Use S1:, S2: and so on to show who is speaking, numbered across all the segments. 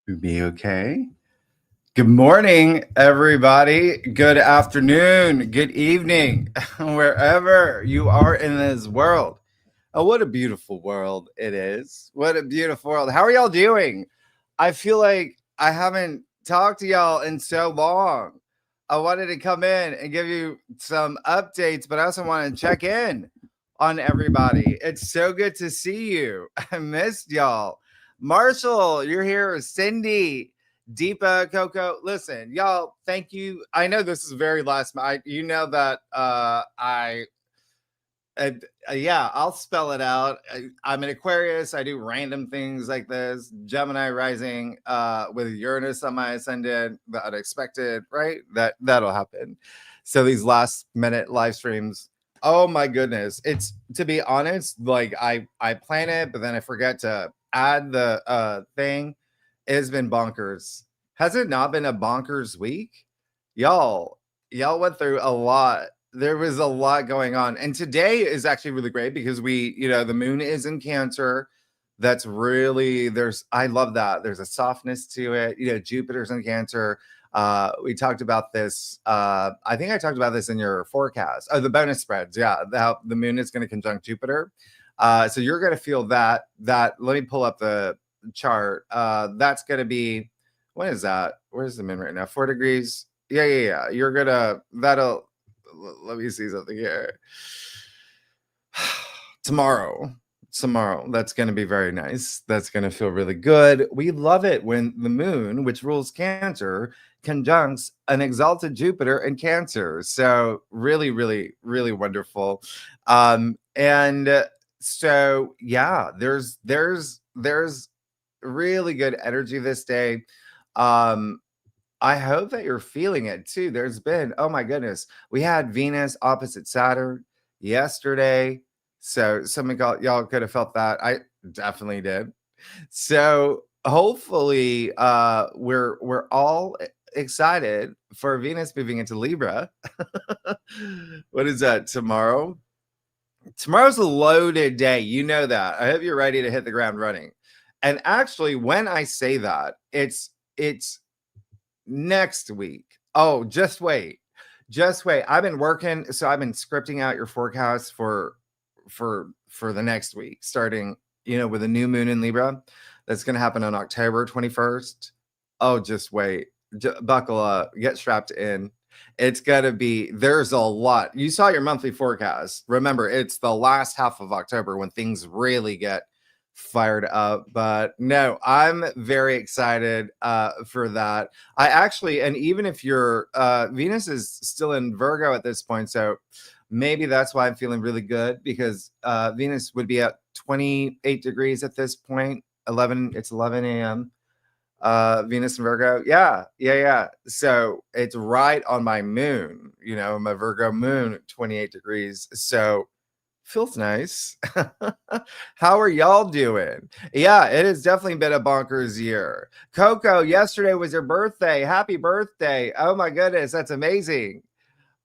S1: Be okay. Good morning, everybody. Good afternoon. Good evening, wherever you are in this world. Oh, what a beautiful world it is. What a beautiful world. How are y'all doing? I feel like I haven't talked to y'all in so long. I wanted to come in and give you some updates, but I also want to check in on everybody. It's so good to see you. I missed y'all. Marshall, you're here. Cindy, Deepa, Coco. Listen, y'all, thank you. I know this is very last. You know that yeah, I'll spell it out. I'm an Aquarius. I do random things like this. Gemini rising with Uranus on my ascendant, the unexpected, right? That'll happen. So these last minute live streams, oh my goodness. It's, to be honest, like I plan it, but then I forget to add the thing. It's been bonkers. Has it not been a bonkers week? Y'all went through a lot. There was a lot going on. And today is actually really great because the moon is in Cancer. That's really, I love that. There's a softness to it. Jupiter's in Cancer. We talked about this. I think I talked about this in your forecast. Oh, the bonus spreads. Yeah. The moon is going to conjunct Jupiter. So you're going to feel that, let me pull up the chart. That's going to be, what is that? Where's the moon right now? 4 degrees. Yeah. Let me see something here. Tomorrow, that's going to be very nice. That's going to feel really good. We love it when the moon, which rules Cancer, conjuncts an exalted Jupiter in Cancer. So really, really, really wonderful. And so yeah, there's really good energy this day. I hope that you're feeling it too. There's been, oh my goodness, we had Venus opposite Saturn yesterday. So some of y'all could have felt that. I definitely did. So hopefully we're all excited for Venus moving into Libra. What is that, tomorrow? Tomorrow's a loaded day. You know that. I hope you're ready to hit the ground running. And actually, when I say that, it's next week. Oh, just wait. I've been working, so I've been scripting out your forecast for the next week, starting, with a new moon in Libra. That's going to happen on October 21st. Oh, just wait. Buckle up. Get strapped in. It's going to be, there's a lot. You saw your monthly forecast. Remember, it's the last half of October when things really get fired up. But no, I'm very excited for that. I actually, and even if your Venus is still in Virgo at this point, so maybe that's why I'm feeling really good, because Venus would be at 28 degrees at this point. It's 11 a.m. Venus and Virgo. Yeah. So it's right on my moon, my Virgo moon, 28 degrees. So feels nice. How are y'all doing? Yeah, it has definitely been a bonkers year. Coco, yesterday was your birthday. Happy birthday. Oh my goodness, that's amazing.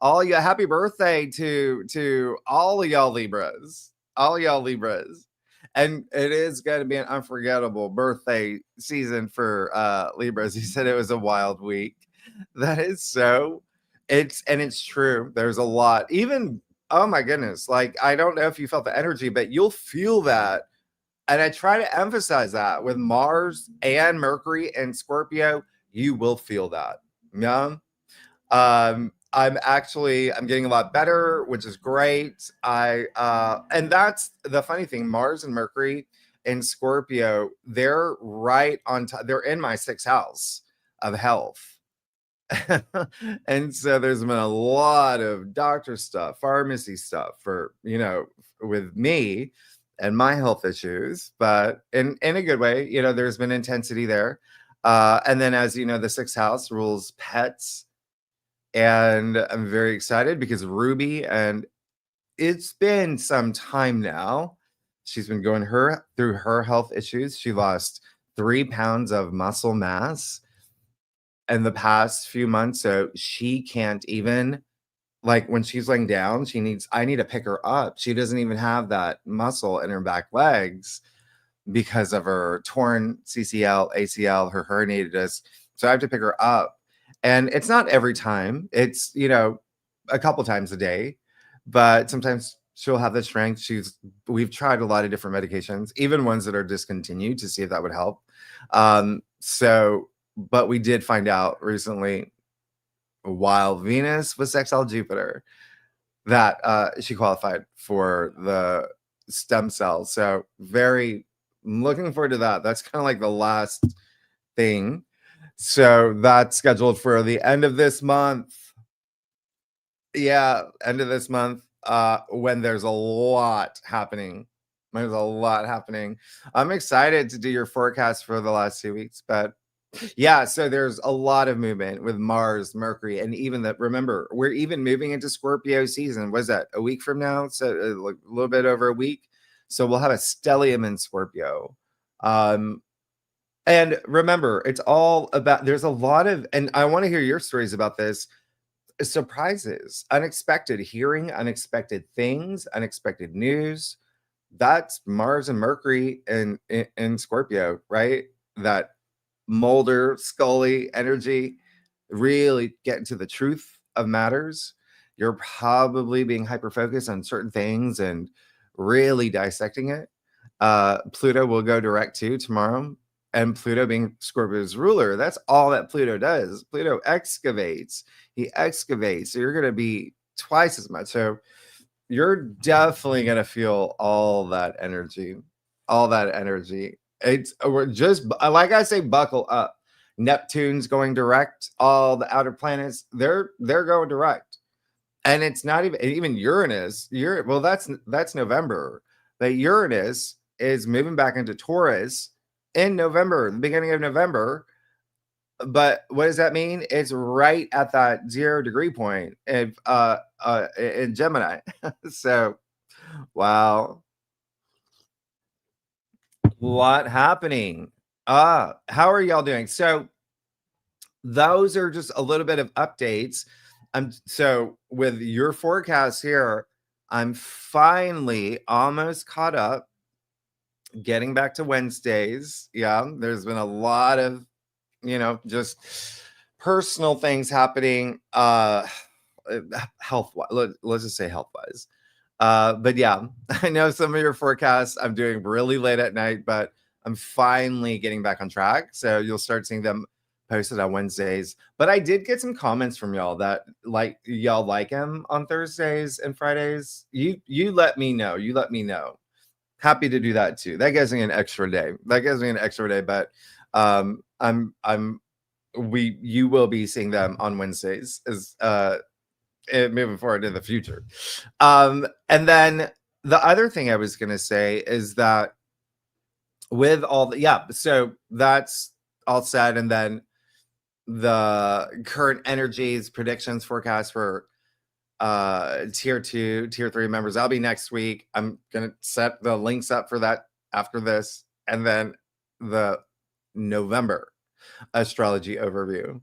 S1: Happy birthday to all of y'all Libras. All y'all Libras. And it is going to be an unforgettable birthday season for Libras. He said it was a wild week. That is so. It's true. There's a lot. Even, oh my goodness, like, I don't know if you felt the energy, but you'll feel that. And I try to emphasize that with Mars and Mercury and Scorpio, you will feel that. Yeah. I'm getting a lot better, which is great. And that's the funny thing. Mars and Mercury and Scorpio, they're right on top. They're in my 6th house of health. And so there's been a lot of doctor stuff, pharmacy stuff with me and my health issues, but in a good way. There's been intensity there. And then, as you know, the 6th house rules pets. And I'm very excited because Ruby, and it's been some time now, she's been going through her health issues. She lost 3 pounds of muscle mass in the past few months. So she can't even, like, when she's laying down, I need to pick her up. She doesn't even have that muscle in her back legs. because of her torn CCL, ACL, her herniated disc. So I have to pick her up. And it's not every time. It's, you know, a couple times a day, but sometimes she'll have the strength. We've tried a lot of different medications, even ones that are discontinued, to see if that would help. But we did find out recently, while Venus was sextile Jupiter, that she qualified for the stem cells. So very looking forward to that. That's kind of like the last thing. So that's scheduled for the end of this month. Yeah, end of this month, when there's a lot happening. There's a lot happening. I'm excited to do your forecast for the last 2 weeks, but yeah, so there's a lot of movement with Mars, Mercury, and even that. Remember, we're even moving into Scorpio season. Was that a week from now? So like a little bit over a week. So we'll have a stellium in Scorpio. And remember, it's all about, there's a lot of, and I want to hear your stories about this, surprises, unexpected hearing, unexpected things, unexpected news. That's Mars and Mercury in Scorpio, right? That Mulder, Scully energy, really get into the truth of matters. You're probably being hyper focused on certain things and really dissecting it. Pluto will go direct too tomorrow. And Pluto being Scorpio's ruler, that's all that Pluto does. Pluto excavates. He excavates. So you're going to be twice as much. So you're definitely going to feel all that energy. All that energy. We're just, like I say, buckle up. Neptune's going direct. All the outer planets, they're going direct. And it's not even Uranus. Well, that's November. But Uranus is moving back into Taurus in November, the beginning of November. But what does that mean? It's right at that 0 degree point in Gemini. So, wow, a lot happening. How are y'all doing? So, those are just a little bit of updates. So with your forecast here, I'm finally almost caught up, getting back to Wednesdays. Yeah, there's been a lot of, just personal things happening, health wise. Let's just say health wise. But yeah, I know some of your forecasts I'm doing really late at night, but I'm finally getting back on track. So you'll start seeing them posted on Wednesdays. But I did get some comments from y'all that y'all like him on Thursdays and Fridays. You let me know. You let me know. Happy to do that too. That gives me an extra day. But you will be seeing them on Wednesdays as moving forward in the future. And then the other thing I was gonna say is that with all so that's all said, and then the current energies, predictions, forecasts for tier 2, tier 3 members. That'll be next week. I'm gonna set the links up for that after this, and then the November astrology overview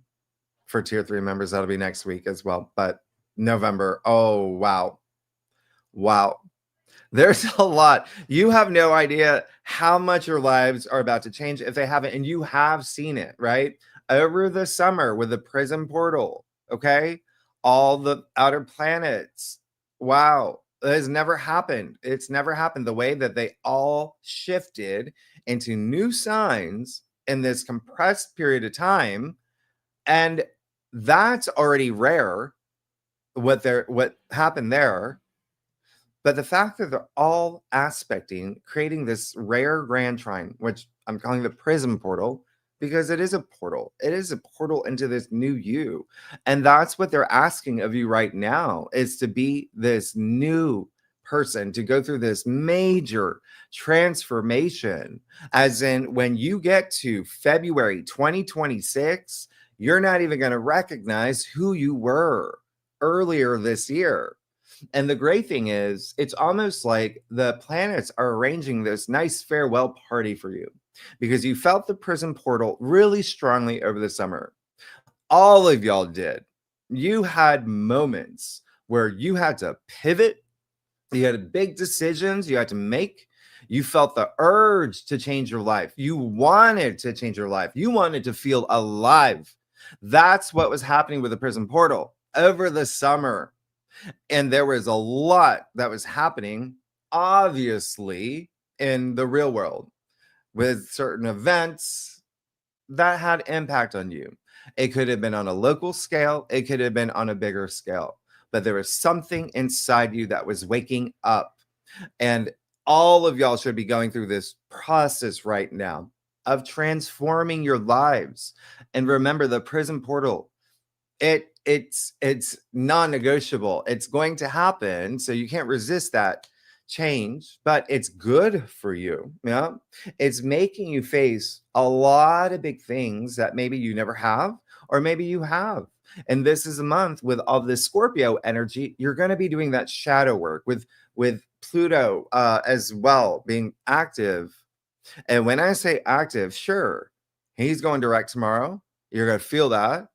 S1: for tier 3 members, that'll be next week as well. But November, oh wow, there's a lot. You have no idea how much your lives are about to change if they haven't, and you have seen it, right? Over the summer with the Prism portal, okay? All the outer planets. Wow, it has never happened. It's never happened the way that they all shifted into new signs in this compressed period of time. And that's already rare, what happened there. But the fact that they're all aspecting, creating this rare grand trine, which I'm calling the Prism portal, because it is a portal. It is a portal into this new you. And that's what they're asking of you right now, is to be this new person, to go through this major transformation. As in, when you get to February 2026, you're not even going to recognize who you were earlier this year. And the great thing is, it's almost like the planets are arranging this nice farewell party for you, because you felt the Prism portal really strongly over the summer. All of y'all did. You had moments where you had to pivot. You had big decisions you had to make. You felt the urge to change your life. You wanted to change your life. You wanted to feel alive. That's what was happening with the Prism portal over the summer. And there was a lot that was happening, obviously, in the real world with certain events that had impact on you. It could have been on a local scale, it could have been on a bigger scale, but there was something inside you that was waking up. And all of y'all should be going through this process right now of transforming your lives. And remember, the Prism portal, it's non-negotiable. It's going to happen, so you can't resist that change, but it's good for you. Yeah, it's making you face a lot of big things that maybe you never have, or maybe you have. And this is a month with all this Scorpio energy. You're going to be doing that shadow work with Pluto as well being active. And when I say active, sure, he's going direct tomorrow. You're going to feel that.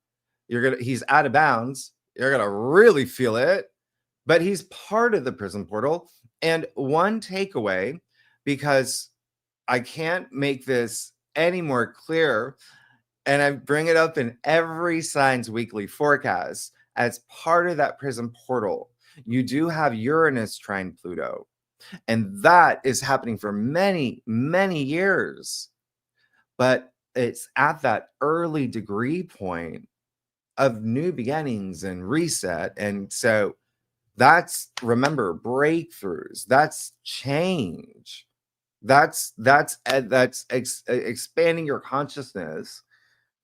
S1: He's out of bounds. You're going to really feel it, but he's part of the Prism portal. And one takeaway, because I can't make this any more clear, and I bring it up in every sign's weekly forecast, as part of that Prism portal, you do have Uranus trine Pluto. And that is happening for many, many years. But it's at that early degree point of new beginnings and reset. And so that's, remember, breakthroughs, that's change, that's expanding your consciousness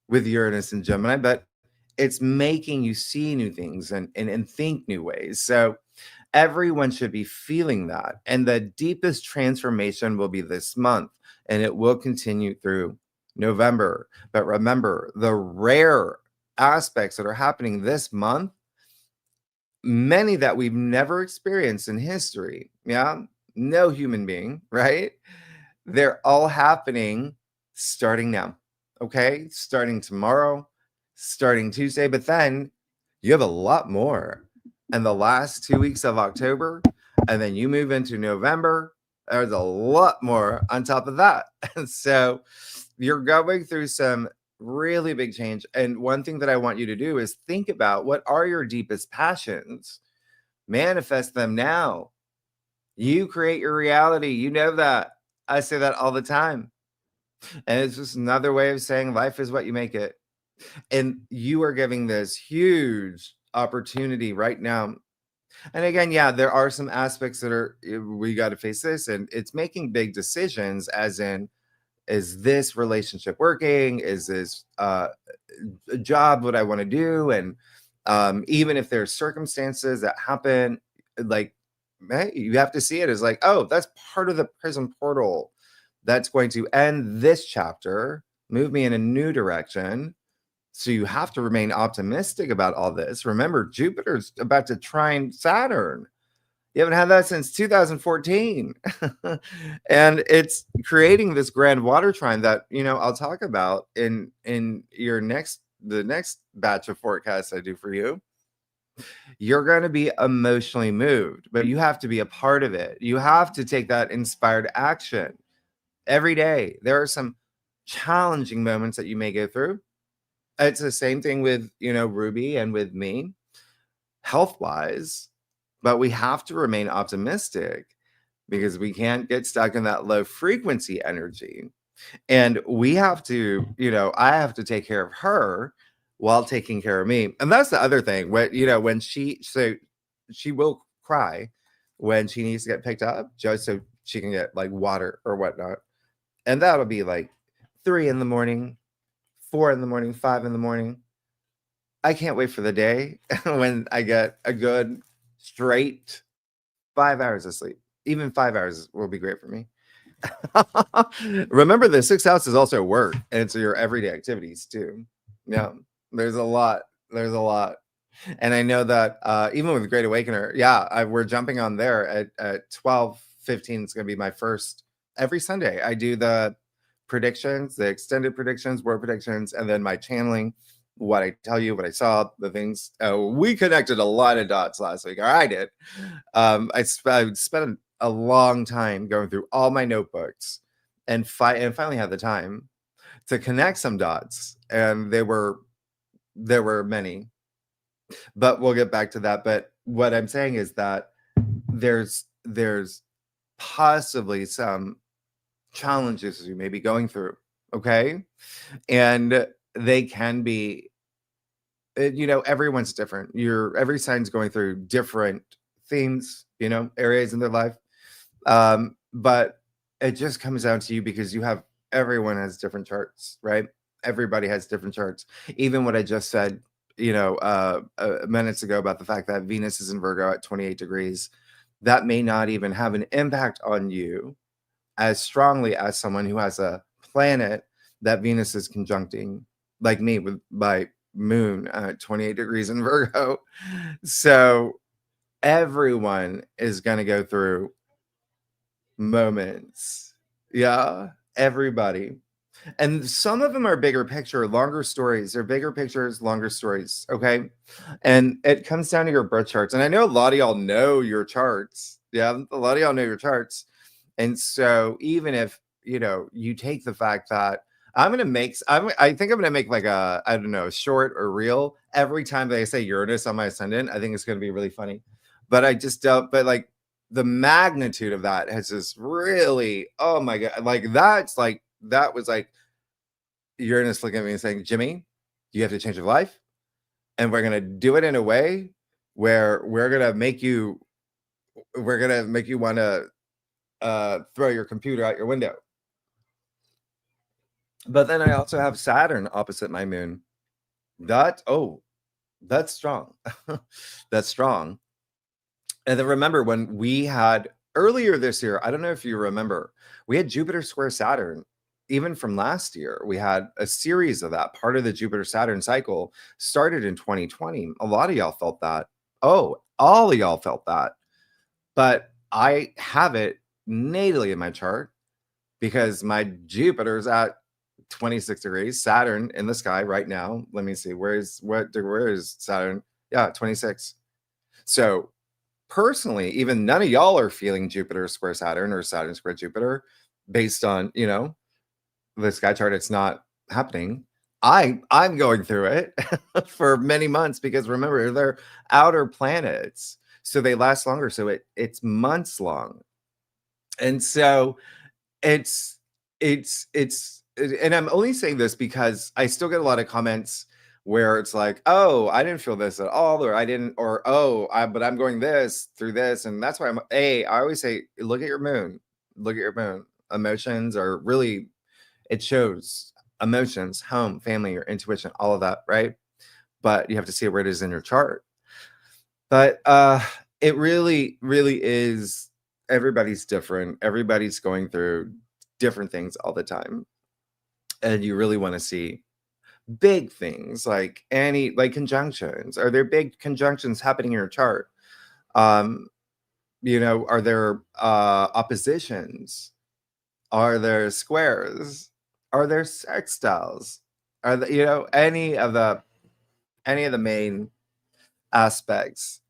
S1: with Uranus and Gemini, but it's making you see new things and think new ways. So everyone should be feeling that. And the deepest transformation will be this month, and it will continue through November. But remember, the rare aspects that are happening this month, many that we've never experienced in history. Yeah, no human being, right? They're all happening starting now. Okay, starting tomorrow, starting Tuesday, but then you have a lot more in the last 2 weeks of October, and then you move into November. There's a lot more on top of that. And so you're going through some really big change. And one thing that I want you to do is think about, what are your deepest passions? Manifest them now. You create your reality. You know that. I say that all the time. And it's just another way of saying life is what you make it. And you are giving this huge opportunity right now. And again, yeah, there are some aspects that are, we got to face this, and it's making big decisions, as in, is this relationship working? Is this a job what I want to do? And even if there's circumstances that happen, like, hey, you have to see it as like, oh, that's part of the Prism portal that's going to end this chapter, move me in a new direction. So you have to remain optimistic about all this. Remember, Jupiter's about to trine Saturn. You haven't had that since 2014. And it's creating this grand water trine that, I'll talk about in the next batch of forecasts I do for you. You're going to be emotionally moved, but you have to be a part of it. You have to take that inspired action every day. There are some challenging moments that you may go through. It's the same thing with, Ruby and with me, health-wise, but we have to remain optimistic, because we can't get stuck in that low frequency energy. And we have to, I have to take care of her while taking care of me. And that's the other thing. When she will cry when she needs to get picked up, just so she can get like water or whatnot. And that'll be like 3 a.m, 4 a.m, 5 a.m. I can't wait for the day when I get a good straight 5 hours of sleep. Even 5 hours will be great for me. Remember, the 6th house is also work, and it's your everyday activities too. Yeah, there's a lot. And I know that even with Great Awakener, we're jumping on there at 12:15. It's going to be my first. Every Sunday I do the predictions, the extended predictions, word predictions, and then my channeling, what I tell you, what I saw, the things. We connected a lot of dots last week, or I did. I spent a long time going through all my notebooks and finally had the time to connect some dots, and there were many, but we'll get back to that. But what I'm saying is that there's possibly some challenges you may be going through, okay? And they can be, everyone's different. Every sign's going through different themes, areas in their life. But it just comes down to you, because everyone has different charts, right? Everybody has different charts. Even what I just said, minutes ago, about the fact that Venus is in Virgo at 28 degrees, that may not even have an impact on you as strongly as someone who has a planet that Venus is conjuncting, like me, with my moon at 28 degrees in Virgo. So everyone is going to go through moments. Yeah, everybody. And some of them are bigger picture, longer stories. They're bigger pictures, longer stories. Okay. And it comes down to your birth charts. And I know a lot of y'all know your charts. Yeah. A lot of y'all know your charts. And so even if, you take the fact that I think I'm going to make like a, I don't know, short or reel every time they say Uranus on my ascendant. I think it's going to be really funny, but I just don't, but like the magnitude of that has just really, oh my God. That was like Uranus looking at me and saying, Jimmy, you have to change your life. And we're going to do it in a way where we're going to make you want to throw your computer out your window. But then I also have Saturn opposite my moon. That's strong. That's strong. And then remember, when we had earlier this year, I don't know if you remember, we had Jupiter square Saturn. Even from last year, we had a series of that. Part of the Jupiter Saturn cycle started in 2020. A lot of y'all felt that. Oh, all of y'all felt that. But I have it natally in my chart, because my Jupiter's at 26 degrees, Saturn in the sky right now. Let me see. Where is Saturn? Yeah, 26. So personally, even none of y'all are feeling Jupiter square Saturn or Saturn square Jupiter based on, the sky chart. It's not happening. I'm going through it for many months, because remember, they're outer planets, so they last longer. So it's months long. And so it's and I'm only saying this because I still get a lot of comments where it's like, oh, I didn't feel this at all, or I didn't, or but I'm going through this. And that's why I always say, look at your moon. Emotions are really, it shows emotions, home, family, your intuition, all of that, right? But you have to see where it is in your chart. But it really, really is, everybody's different. Everybody's going through different things all the time. And you really want to see big things, like conjunctions. Are there big conjunctions happening in your chart? Are there oppositions? Are there squares? Are there sextiles? Are there, any of the main aspects?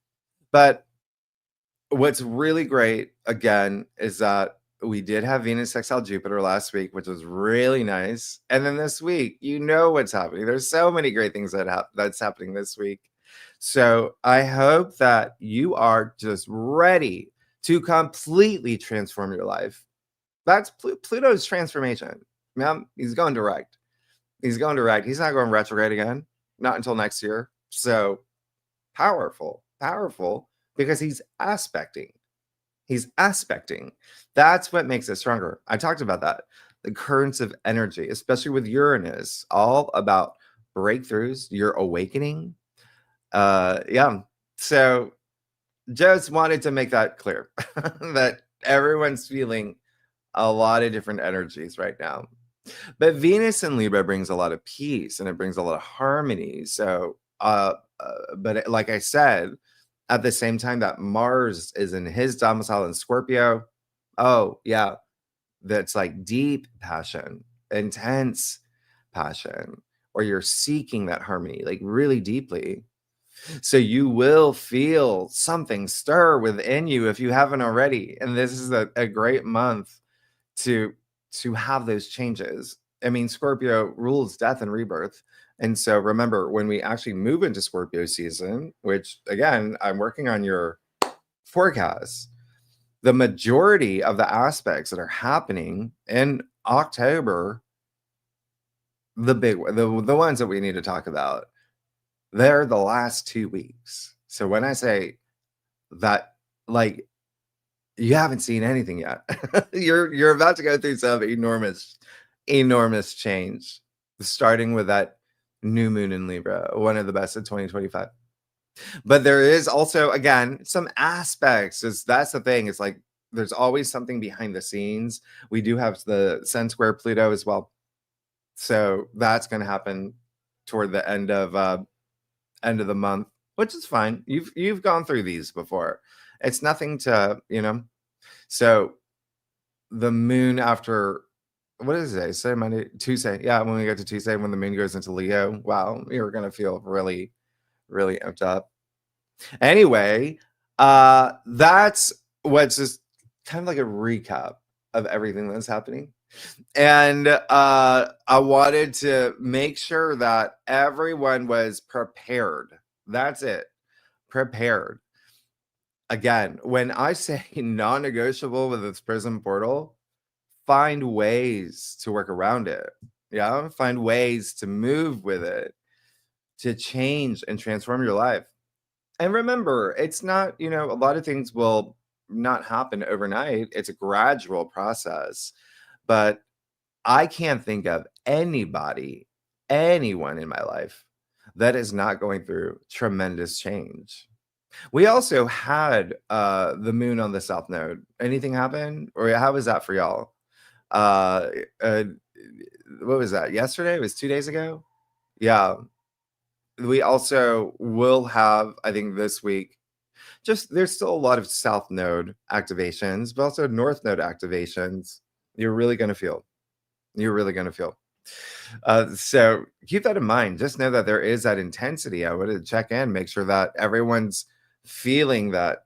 S1: But what's really great, again, is that we did have Venus sextile Jupiter last week, which was really nice. And then this week, what's happening. There's so many great things that's happening this week. So I hope that you are just ready to completely transform your life. That's Pluto's transformation. He's going direct. He's not going retrograde again, not until next year. So powerful, because he's aspecting. That's what makes it stronger. I talked about that. The currents of energy, especially with Uranus, all about breakthroughs, your awakening. Yeah. So just wanted to make that clear that everyone's feeling a lot of different energies right now. But Venus in Libra brings a lot of peace, and it brings a lot of harmony. So, but like I said, at the same time that Mars is in his domicile in Scorpio, oh yeah, that's like deep passion, intense passion, or you're seeking that harmony like really deeply. So you will feel something stir within you if you haven't already. And this is a great month to have those changes. I mean, Scorpio rules death and rebirth. And so remember, when we actually move into Scorpio season, which again, I'm working on your forecast, the majority of the aspects that are happening in October, the ones that we need to talk about, they're the last 2 weeks. So when I say that, like, you haven't seen anything yet. You're about to go through some enormous change, starting with that new moon in Libra, one of the best of 2025. But there is also, again, some aspects. That's the thing. It's like there's always something behind the scenes. We do have the Sun square Pluto as well, so that's going to happen toward the end of the month, which is fine. You've gone through these before. It's nothing to, So the moon after, what is it? Say Monday, Tuesday. Yeah, when we get to Tuesday, when the moon goes into Leo, wow, you're gonna feel really, really amped up. Anyway, that's what's just kind of like a recap of everything that's happening. And I wanted to make sure that everyone was prepared. That's it. Prepared. Again, when I say non-negotiable with this Prism portal, find ways to work around it. Yeah, find ways to move with it, to change and transform your life. And remember, it's not, a lot of things will not happen overnight. It's a gradual process. But I can't think of anyone in my life that is not going through tremendous change. We also had the moon on the south node. Anything happen? Or how was that for y'all? What was that? Yesterday? It was 2 days ago? Yeah. We also will have, I think this week, just there's still a lot of south node activations, but also north node activations. You're really going to feel. So keep that in mind. Just know that there is that intensity. I wanted to check in, make sure that everyone's feeling that,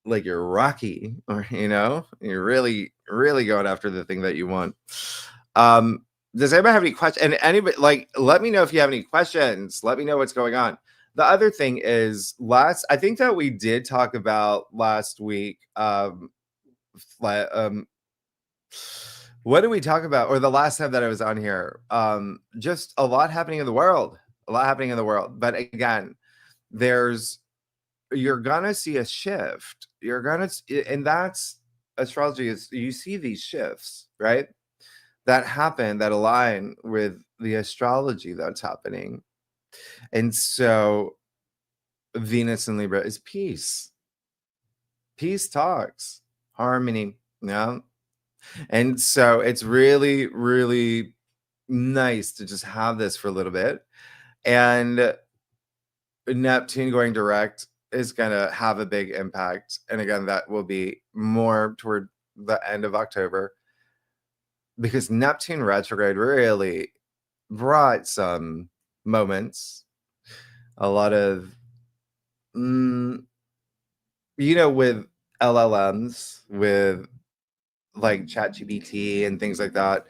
S1: like, you're rocky, or you're really, really going after the thing that you want. Does anybody have any questions? And anybody, like, let me know if you have any questions. Let me know what's going on. The other thing is, I think that we did talk about last week. What did we talk about? Or the last time that I was on here? Just a lot happening in the world. But again, you're gonna see a shift. And that's astrology, is you see these shifts, right? That happen, that align with the astrology that's happening. And so Venus in Libra is peace. Peace talks, harmony. Yeah. And so it's really, really nice to just have this for a little bit. And Neptune going direct is going to have a big impact. And again, that will be more toward the end of October, because Neptune retrograde really brought some moments, a lot of, with LLMs, with like ChatGPT and things like that.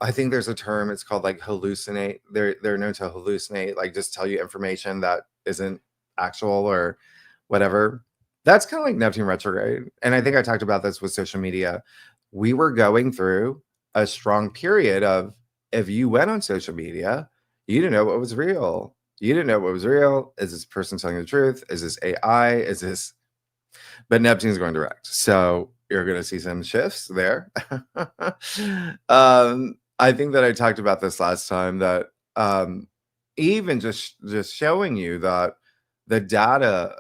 S1: I think there's a term, it's called like hallucinate. They're known to hallucinate, like just tell you information that isn't actual or whatever. That's kind of like Neptune retrograde. And I think I talked about this with social media. We were going through a strong period of, if you went on social media, you didn't know what was real. Is this person telling the truth? Is this AI? But Neptune's going direct. So you're going to see some shifts there. I think that I talked about this last time, that even just showing you that the data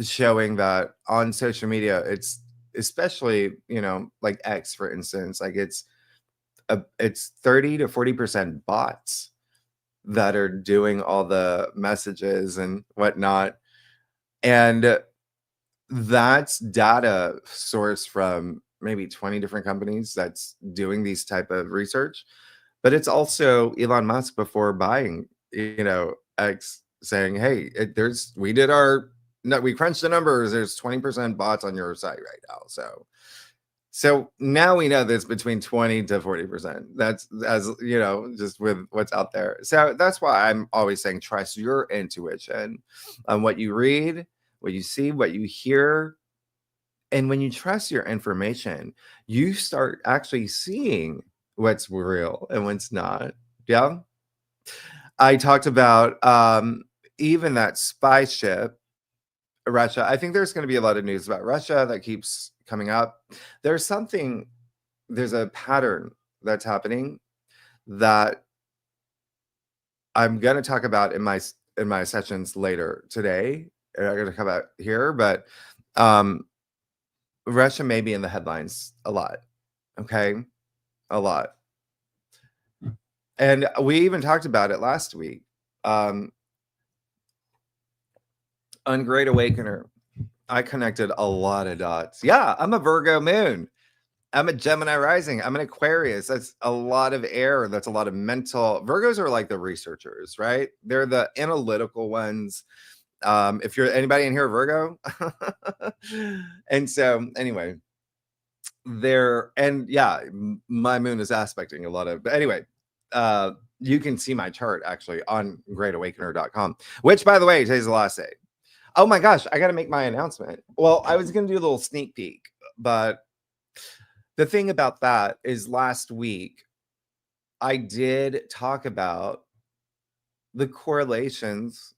S1: showing that on social media, it's especially, like X, for instance, like it's 30 to 40% bots that are doing all the messages and whatnot. And that's data sourced from maybe 20 different companies that's doing these type of research. But it's also Elon Musk, before buying, X saying, hey, we crunched the numbers. There's 20% bots on your site right now. So now we know this between 20 to 40%. That's, as you know, just with what's out there. So that's why I'm always saying trust your intuition on what you read, what you see, what you hear. And when you trust your information, you start actually seeing what's real and what's not. Yeah. I talked about even that spy ship, Russia. I think there's going to be a lot of news about Russia that keeps coming up. There's a pattern that's happening that I'm going to talk about in my sessions later today. I'm going to come out here, but Russia may be in the headlines a lot. Okay, a lot. And we even talked about it last week. On Great Awakener, I connected a lot of dots. Yeah, I'm a Virgo moon. I'm a Gemini rising. I'm an Aquarius. That's a lot of air. That's a lot of mental. Virgos are like the researchers, right? They're the analytical ones. If you're anybody in here, Virgo. And so anyway, my moon is aspecting a lot of, but anyway, you can see my chart actually on greatawakener.com, which by the way, today's the last day. Oh my gosh, I got to make my announcement. Well, I was going to do a little sneak peek, but the thing about that is last week I did talk about the correlations,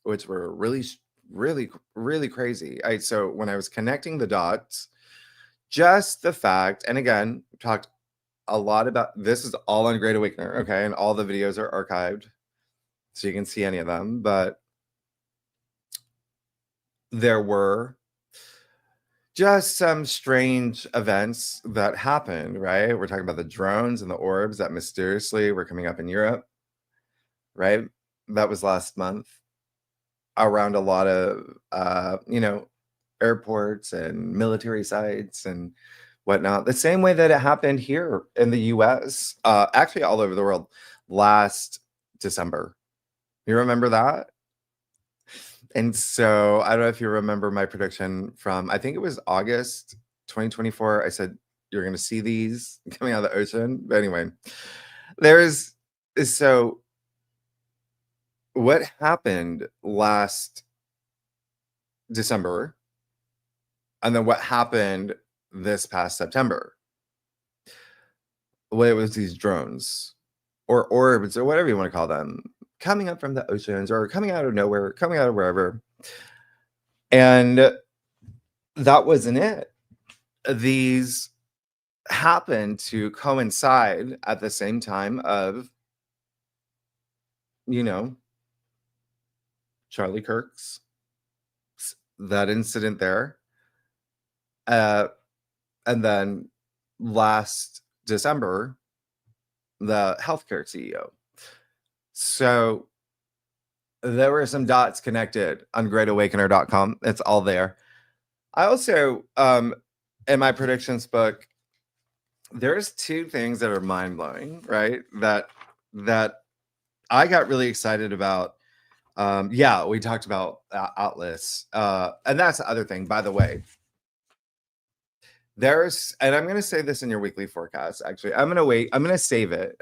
S1: which were really, really, really crazy. So when I was connecting the dots, just the fact, and again, talked a lot about this is all on Great Awakener, okay, and all the videos are archived, so you can see any of them. But there were just some strange events that happened, right? We're talking about the drones and the orbs that mysteriously were coming up in Europe, right? That was last month around a lot of, airports and military sites and whatnot. The same way that it happened here in the US, actually all over the world last December. You remember that? And so I don't know if you remember my prediction from, I think it was August 2024. I said, you're going to see these coming out of the ocean. But anyway, so what happened last December and then what happened this past September? Well, it was these drones or orbs or whatever you want to call them, coming up from the oceans or coming out of nowhere, coming out of wherever. And that wasn't it. These happened to coincide at the same time of, Charlie Kirk's, that incident there. And then last December, the healthcare CEO. So there were some dots connected on greatawakener.com. It's all there. I also, in my predictions book, there's two things that are mind-blowing, right? That I got really excited about. We talked about Atlas. And that's the other thing, by the way. And I'm going to say this in your weekly forecast, actually. I'm going to save it.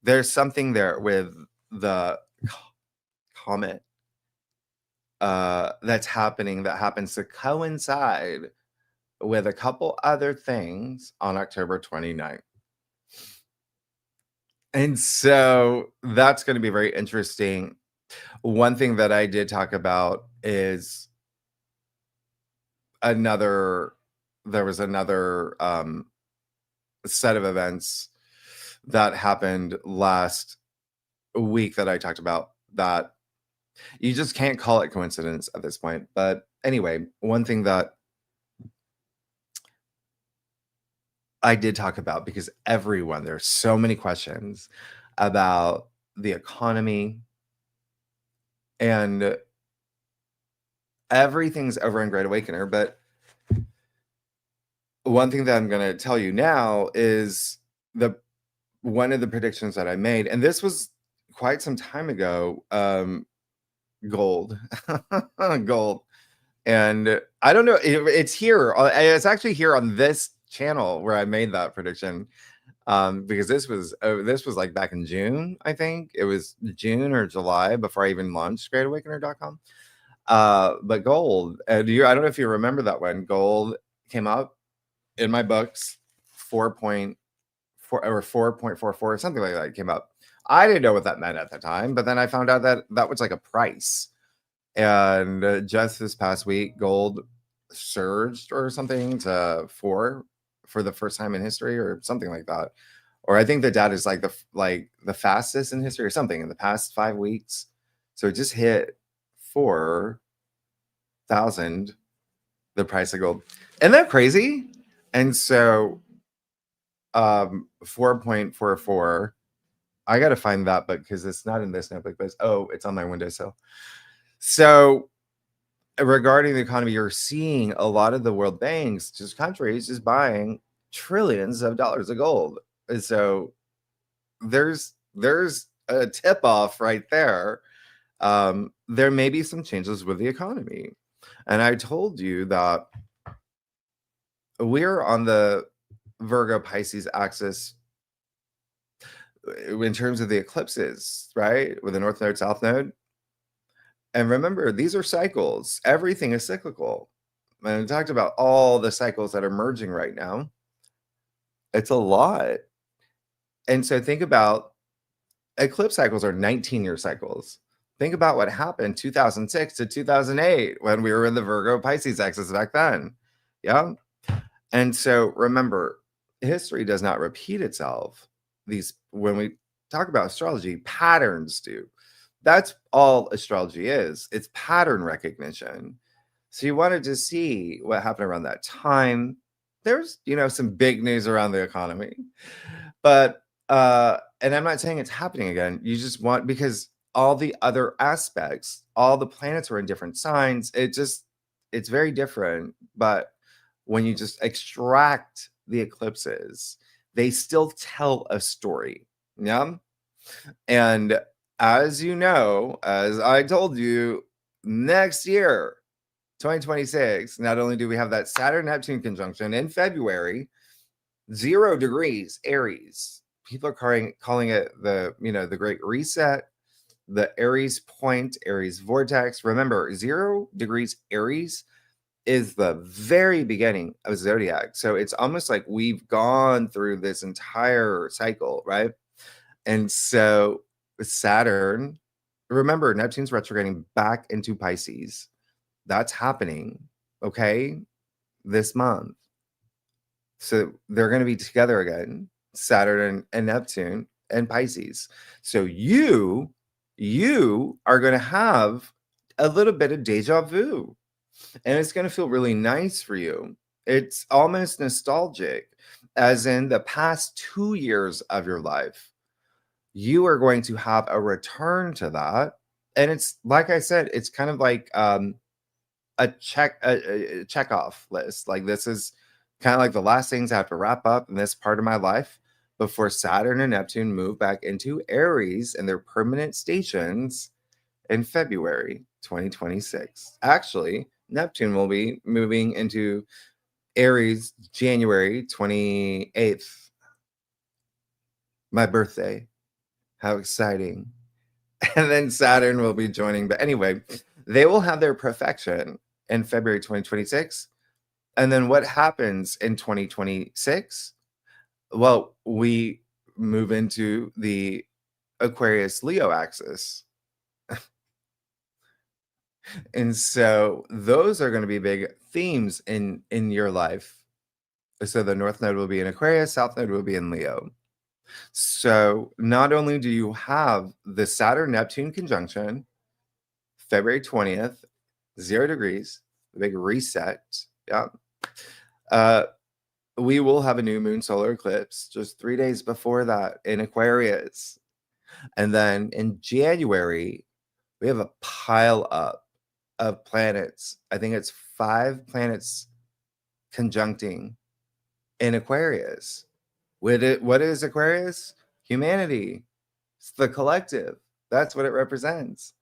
S1: There's something there with the comet that's happening that happens to coincide with a couple other things on October 29th. And so that's going to be very interesting. One thing that I did talk about is there was another set of events that happened last week that I talked about that you just can't call it coincidence at this point. But anyway, one thing that I did talk about, because there's so many questions about the economy and everything's over in Great Awakener. But one thing that I'm going to tell you now is one of the predictions that I made, and this was quite some time ago, gold. Gold. And I don't know, it's here. It's actually here on this channel where I made that prediction. Because this was like back in June, I think. It was June or July before I even launched greatawakener.com. But gold, I don't know if you remember that one. Gold came up in my books 4.4 or 4.44, something like that came up. I didn't know what that meant at the time, but then I found out that that was like a price. And just this past week, gold surged or something to 4 for the first time in history, or something like that. Or I think the data is like the fastest in history, or something, in the past 5 weeks. So it just hit 4,000, the price of gold. Isn't that crazy? And so 4.44. I got to find that book because it's not in this notebook, but it's on my windowsill. So regarding the economy, you're seeing a lot of the world banks, just countries, just buying trillions of dollars of gold. And so there's a tip off right there. There may be some changes with the economy. And I told you that we're on the Virgo Pisces axis in terms of the eclipses, right? With the North Node, South Node. And remember, these are cycles. Everything is cyclical. And I talked about all the cycles that are merging right now. It's a lot. And so think about eclipse cycles are 19-year cycles. Think about what happened 2006 to 2008 when we were in the Virgo Pisces axis back then. Yeah. And so remember, history does not repeat itself. When we talk about astrology, patterns do. That's all astrology is. It's pattern recognition. So you wanted to see what happened around that time. There's, some big news around the economy. But and I'm not saying it's happening again. You just want, because all the other aspects, all the planets are in different signs. It's very different. But when you just extract the eclipses, they still tell a story. Yeah. And as you know, as I told you, next year, 2026, not only do we have that Saturn-Neptune conjunction in February, 0 degrees Aries. People are calling it the Great Reset, the Aries point, Aries vortex. Remember, 0 degrees Aries is the very beginning of zodiac. So it's almost like we've gone through this entire cycle, right? And so Saturn, remember, Neptune's retrograding back into Pisces. That's happening, okay, this month. So they're going to be together again, Saturn and Neptune and Pisces. So you are going to have a little bit of deja vu, and it's going to feel really nice for you. It's almost nostalgic, as in the past 2 years of your life. You are going to have a return to that. And it's, like I said, it's kind of like a check off list. Like, this is kind of like the last things I have to wrap up in this part of my life before Saturn and Neptune move back into Aries and their permanent stations in February 2026. Actually, Neptune will be moving into Aries January 28th. My birthday. How exciting. And then Saturn will be joining. But anyway, they will have their perfection in February 2026. And then what happens in 2026? Well, we move into the Aquarius Leo axis. And so those are going to be big themes in your life. So the North Node will be in Aquarius, South Node will be in Leo. So not only do you have the Saturn-Neptune conjunction, February 20th, 0 degrees, the big reset. Yeah. We will have a new moon solar eclipse just 3 days before that in Aquarius. And then in January, we have a pile up of planets. I think it's 5 planets conjuncting in Aquarius. What is Aquarius? Humanity. It's the collective. That's what it represents.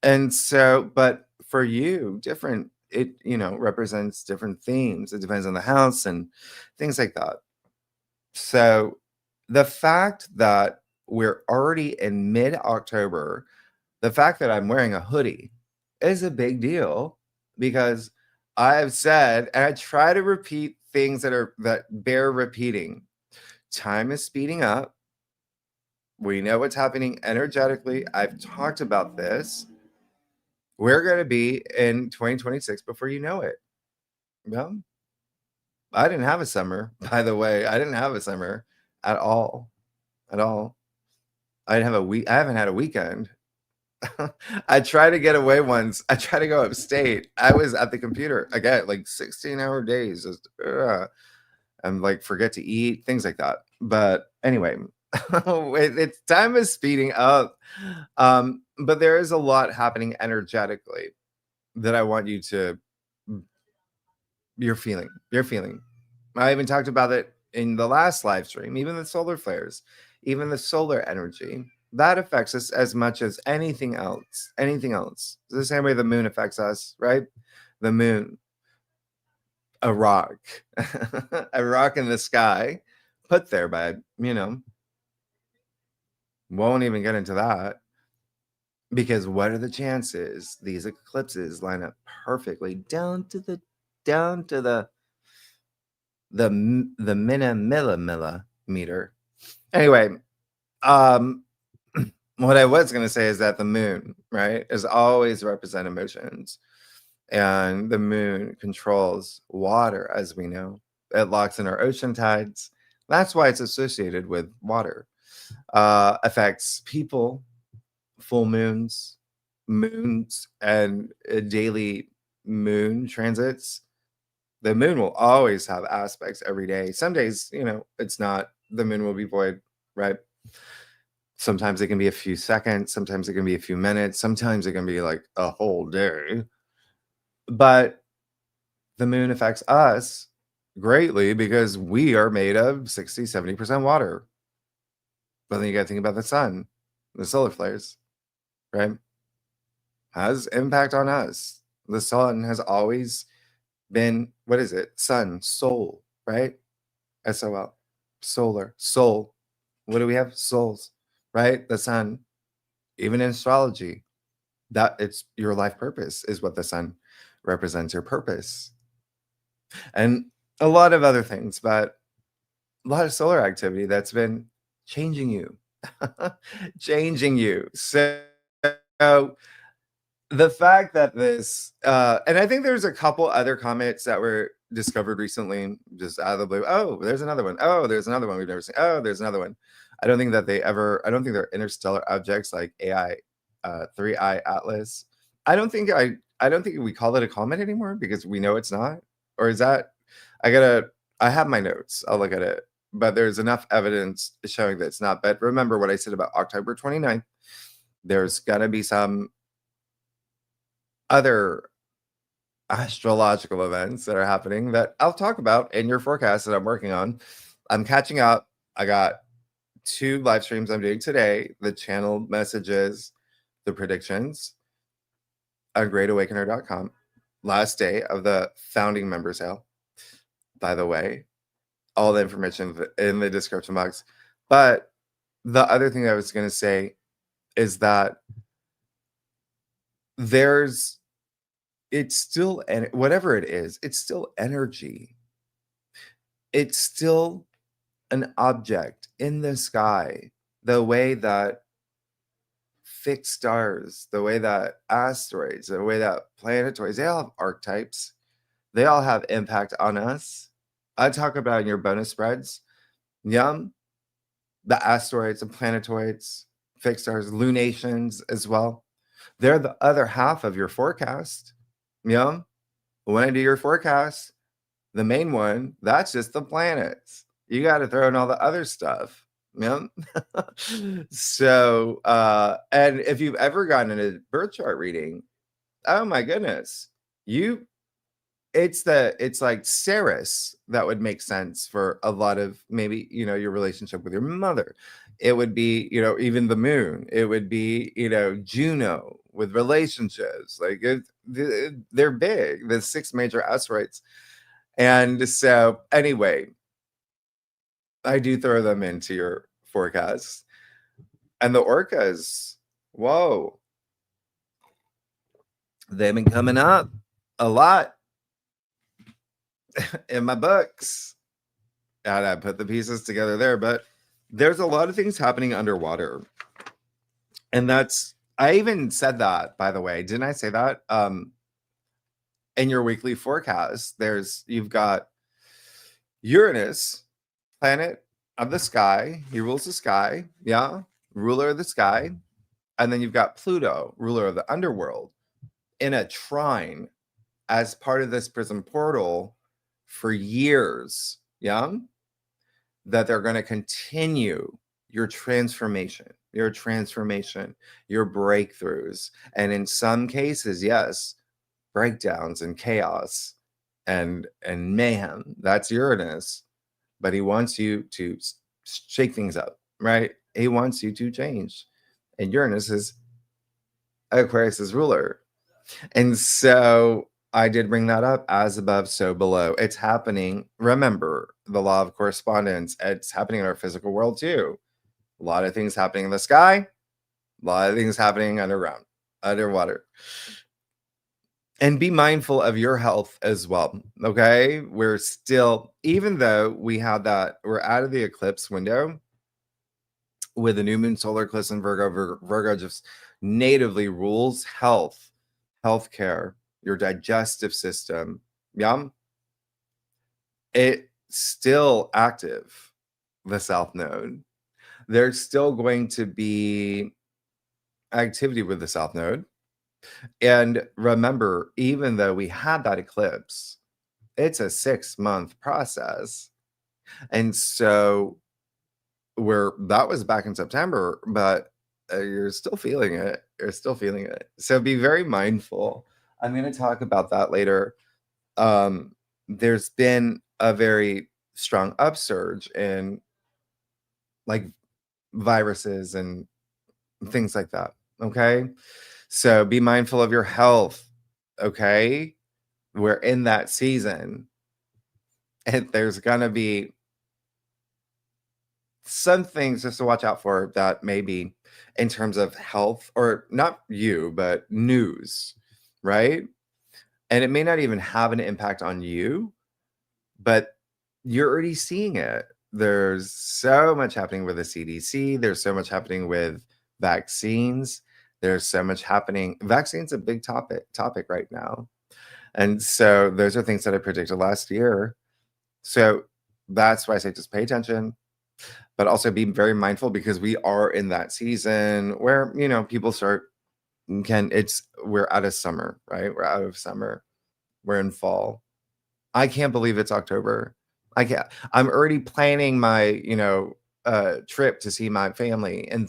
S1: And so, but for you, different, it, represents different themes. It depends on the house and things like that. So the fact that we're already in mid-October, the fact that I'm wearing a hoodie is a big deal, because I've said, and I try to repeat things that bear repeating. Time is speeding up. We know what's happening energetically. I've talked about this. We're going to be in 2026 before you know it. Yeah. I didn't have a summer, by the way. I didn't have a summer at all. At all. I haven't had a weekend. I tried to get away once. I tried to go upstate. I was at the computer again, like 16-hour days. Just, and like forget to eat, things like that. But anyway, it's time is speeding up. But there is a lot happening energetically that I want you to, you're feeling. I even talked about it in the last live stream, even the solar flares, even the solar energy. That affects us as much as anything else. It's the same way the moon affects us, right? The moon, a rock, a rock in the sky, put there by, won't even get into that, because what are the chances these eclipses line up perfectly down to the millimeter. Anyway, what I was going to say is that the moon, right, is always represent emotions, and the moon controls water, as we know. It locks in our ocean tides. That's why it's associated with water. Affects people, full moons, and daily moon transits. The moon will always have aspects every day. Some days, it's not. The moon will be void, right? Sometimes it can be a few seconds. Sometimes it can be a few minutes. Sometimes it can be like a whole day. But the moon affects us greatly because we are made of 60, 70% water. But then you got to think about the sun, the solar flares, right? Has impact on us. The sun has always been, what is it? Sun, soul, right? SOL, solar, soul. What do we have? Souls, right? The sun. Even in astrology, that it's your life purpose is what the sun represents, your purpose. And a lot of other things, but a lot of solar activity that's been changing you. Changing you. So the fact that this, and I think there's a couple other comets that were discovered recently, just out of the blue. Oh, there's another one. Oh, there's another one we've never seen. Oh, there's another one. I don't think they're interstellar objects like AI, 3I Atlas. I don't think we call it a comet anymore because we know it's not. Or is that, I have my notes. I'll look at it. But there's enough evidence showing that it's not. But remember what I said about October 29th. There's going to be some other astrological events that are happening that I'll talk about in your forecast that I'm working on. I'm catching up. I got 2 live streams I'm doing today, the channel messages, the predictions on greatawakener.com. Last day of the founding member sale, by the way. All the information in the description box. But the other thing I was going to say is that it's still, whatever it is, it's still energy. It's still an object in the sky, the way that fixed stars, the way that asteroids, the way that planetoids, they all have archetypes. They all have impact on us. I talk about in your bonus spreads. The asteroids and planetoids, fixed stars, lunations as well. They're the other half of your forecast. When I do your forecast, the main one, that's just the planets. You got to throw in all the other stuff. So, and if you've ever gotten a birth chart reading, oh my goodness, it's like Ceres that would make sense for a lot of maybe, your relationship with your mother. It would be, you know, even the moon. It would be, you know, Juno with relationships. Like they're big, the 6 major asteroids. And so anyway, I do throw them into your forecast. And the orcas, whoa, they've been coming up a lot in my books. And I put the pieces together there, but there's a lot of things happening underwater. And that's, I even said that, by the way. Didn't I say that? In your weekly forecast, you've got Uranus, planet of the sky. He rules the sky. Yeah. Ruler of the sky. And then you've got Pluto, ruler of the underworld, in a trine as part of this prism portal for years. Yeah. That they're going to continue your transformation, your breakthroughs. And in some cases, yes, breakdowns and chaos and mayhem. That's Uranus. But he wants you to shake things up, right? He wants you to change. And Uranus is Aquarius's ruler. And so I did bring that up, as above, so below. It's happening. Remember the law of correspondence. It's happening in our physical world too. A lot of things happening in the sky, a lot of things happening underground, underwater. And be mindful of your health as well. Okay. We're still, even though we had that, we're out of the eclipse window with the new moon solar eclipse in Virgo. Virgo just natively rules health, healthcare, your digestive system. Yeah. It's still active, the South Node. There's still going to be activity with the South Node. And remember, even though we had that eclipse, it's a 6-month process. And so that was back in September, but you're still feeling it. You're still feeling it. So be very mindful. I'm going to talk about that later. There's been a very strong upsurge in like viruses and things like that. Okay. So be mindful of your health. Okay. We're in that season. And there's going to be some things just to watch out for that maybe in terms of health, or not you, but news, right? And it may not even have an impact on you, but you're already seeing it. There's so much happening with the CDC. There's so much happening with vaccines. There's so much happening. Vaccines a big topic right now. And so those are things that I predicted last year. So that's why I say just pay attention, but also be very mindful, because we are in that season where, you know, people we're out of summer, right? We're out of summer. We're in fall. I can't believe it's October. I'm already planning my, you know, trip to see my family in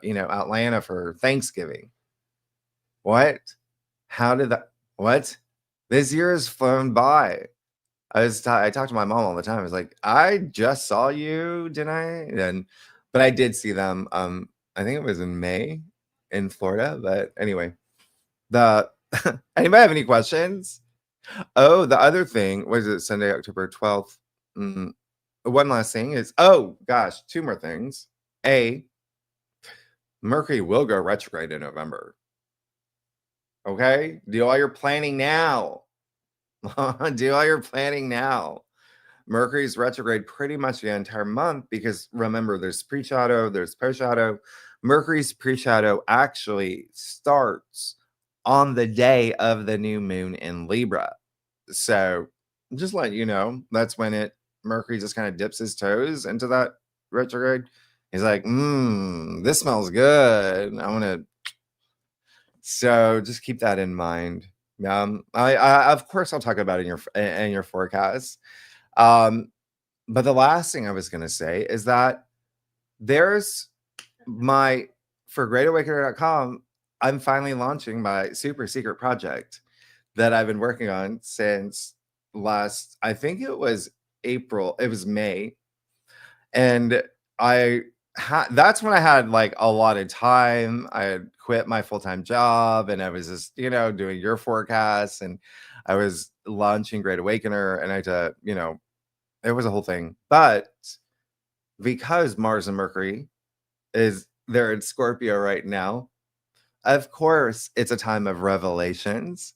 S1: you know, Atlanta for Thanksgiving. What? How did that? What? This year has flown by. I talked to my mom all the time. I was like, I just saw you, didn't I? But I did see them. I think it was in May in Florida. But anyway, anybody have any questions? Oh, the other thing was it Sunday, October 12th. One last thing is, oh gosh, 2 more things. Mercury will go retrograde in November. Okay, do all your planning now. Do all your planning now. Mercury's retrograde pretty much the entire month, because remember, there's pre-shadow, there's post-shadow. Mercury's pre-shadow actually starts on the day of the new moon in Libra. So just let you know, that's when Mercury just kind of dips his toes into that retrograde. He's like, this smells good. So just keep that in mind. I of course I'll talk about it in your forecast. But the last thing I was going to say is that there's for greatawakener.com, I'm finally launching my super secret project that I've been working on since I think it was April, it was May. And I that's when I had like a lot of time. I had quit my full-time job and I was just, doing your forecasts, and I was launching Great Awakener, and I had to, it was a whole thing. But because Mars and Mercury they're in Scorpio right now, of course it's a time of revelations.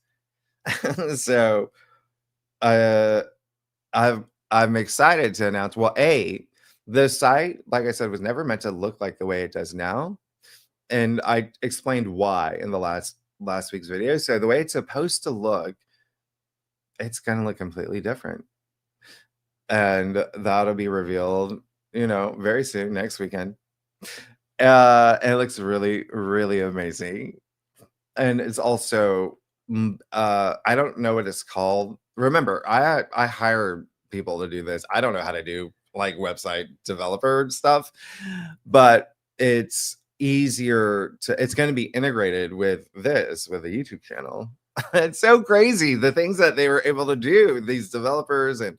S1: So uh I'm excited to announce, well, the site, like I said, was never meant to look like the way it does now. And I explained why in the last week's video. So the way it's supposed to look, it's gonna look completely different. And that'll be revealed, very soon, next weekend. And it looks really, really amazing. And it's also I don't know what it's called. Remember, I hire people to do this. I don't know how to do like website developer stuff, but it's it's going to be integrated with the YouTube channel. It's so crazy the things that they were able to do, these developers, and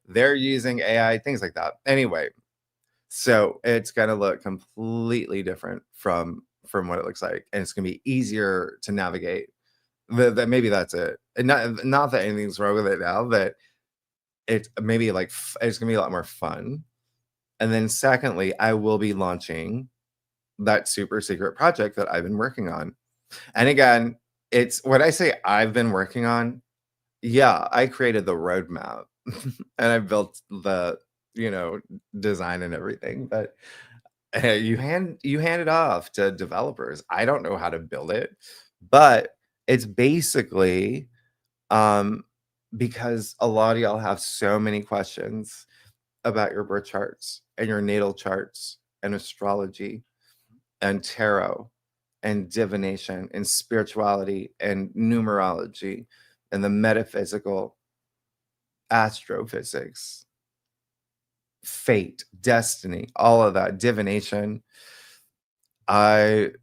S1: they're using AI, things like that. Anyway, so it's going to look completely different from what it looks like, and it's going to be easier to navigate. That maybe that's it. And not that anything's wrong with it now, but it's maybe like it's going to be a lot more fun. And then secondly, I will be launching that super secret project that I've been working on. And again, it's what I say I've been working on. Yeah, I created the roadmap and I built the, design and everything, but you hand it off to developers. I don't know how to build it, but it's basically because a lot of y'all have so many questions about your birth charts and your natal charts and astrology and tarot and divination and spirituality and numerology and the metaphysical, astrophysics, fate, destiny, all of that, divination. Great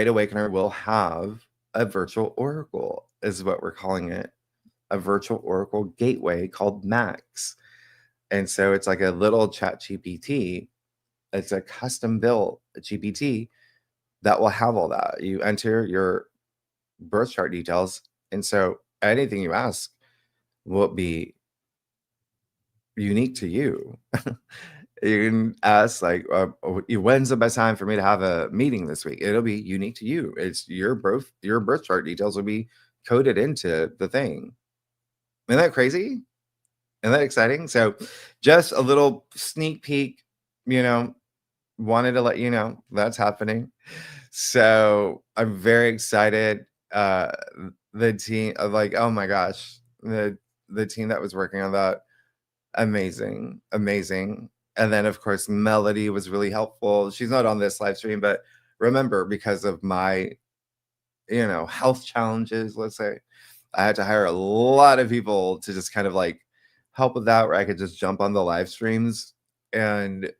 S1: Awakener will have a virtual oracle, is what we're calling it, a virtual oracle gateway called Max. And so it's like a little chat GPT. It's a custom built GPT that will have all that. You enter your birth chart details, and so anything you ask will be unique to you. You can ask like, when's the best time for me to have a meeting this week? It'll be unique to you. It's your birth chart details will be coded into the thing. Isn't that crazy? Isn't that exciting? So just a little sneak peek, wanted to let you know that's happening. So I'm very excited. The team of like, oh my gosh, the team that was working on that, amazing. And then of course Melody was really helpful. She's not on this live stream, but remember, because of my health challenges, let's say, I had to hire a lot of people to just kind of like help with that, where I could just jump on the live streams. And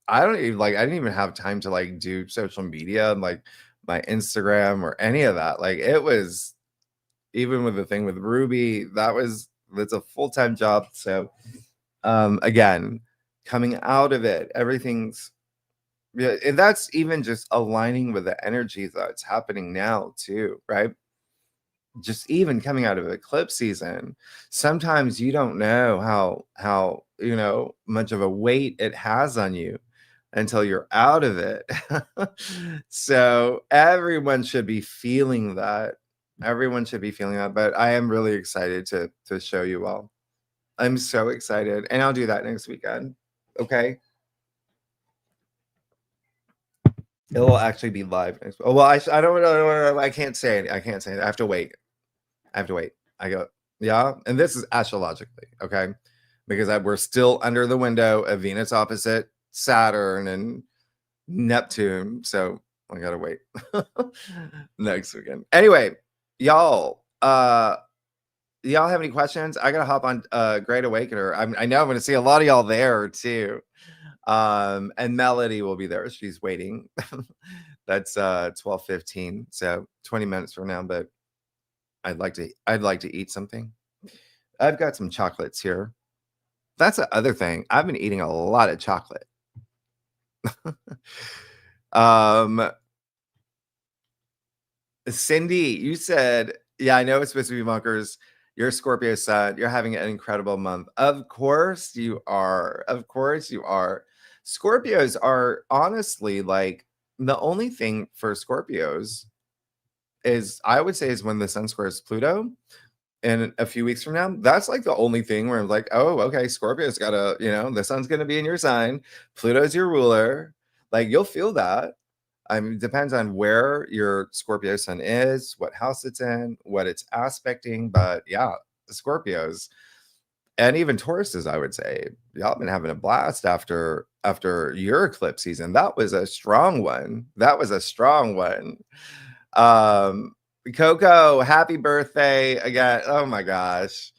S1: I didn't even have time to like do social media and like my Instagram or any of that. Like it was, even with the thing with Ruby, that's a full-time job. So again, coming out of it, everything's, yeah, and that's even just aligning with the energy that's happening now too, right? Just even coming out of eclipse season, sometimes you don't know how much of a weight it has on you until you're out of it. So everyone should be feeling that. But I am really excited to show you all. I'm so excited, and I'll do that next weekend. Okay, it will actually be live next. Oh well, I don't know. I can't say it. I have to wait. I go, yeah, and this is astrologically, okay, because we're still under the window of Venus opposite Saturn and Neptune, so I gotta wait next weekend. Anyway, y'all, y'all have any questions? I gotta hop on Great Awakener. I know I'm gonna see a lot of y'all there too. And Melody will be there. She's waiting. That's 12:15, so 20 minutes from now, but I'd like to eat something. I've got some chocolates here. That's the other thing. I've been eating a lot of chocolate. Cindy, you said, yeah, I know it's supposed to be bunkers. You're a Scorpio sun. You're having an incredible month. Of course you are. Of course you are. Scorpios are honestly like the only thing for Scorpios is I would say is when the sun squares Pluto in a few weeks from now. That's like the only thing where I'm like, oh, okay, Scorpio's got to, the sun's going to be in your sign. Pluto's your ruler. Like you'll feel that. I mean, it depends on where your Scorpio sun is, what house it's in, what it's aspecting. But yeah, the Scorpios and even Tauruses, I would say, y'all been having a blast after your eclipse season. That was a strong one. Coco, happy birthday again. Oh my gosh.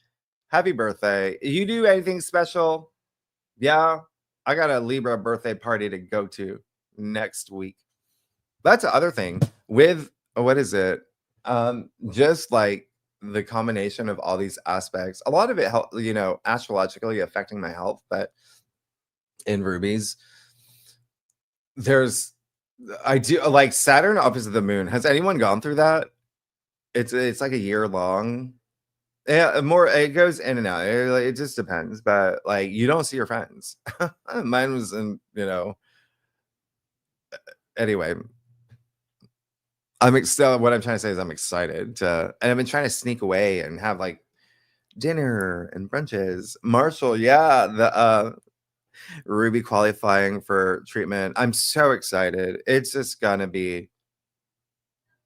S1: Happy birthday. You do anything special? Yeah. I got a Libra birthday party to go to next week. That's the other thing with what is it? Just like the combination of all these aspects, a lot of it, astrologically affecting my health, but in rubies, I do like Saturn opposite the moon. Has anyone gone through that? It's like a year long. Yeah, more it goes in and out. It just depends, but like you don't see your friends. Mine was anyway. So what I'm trying to say is I'm excited and I've been trying to sneak away and have like dinner and brunches. Marshall, yeah, the Ruby qualifying for treatment. I'm so excited. It's just gonna be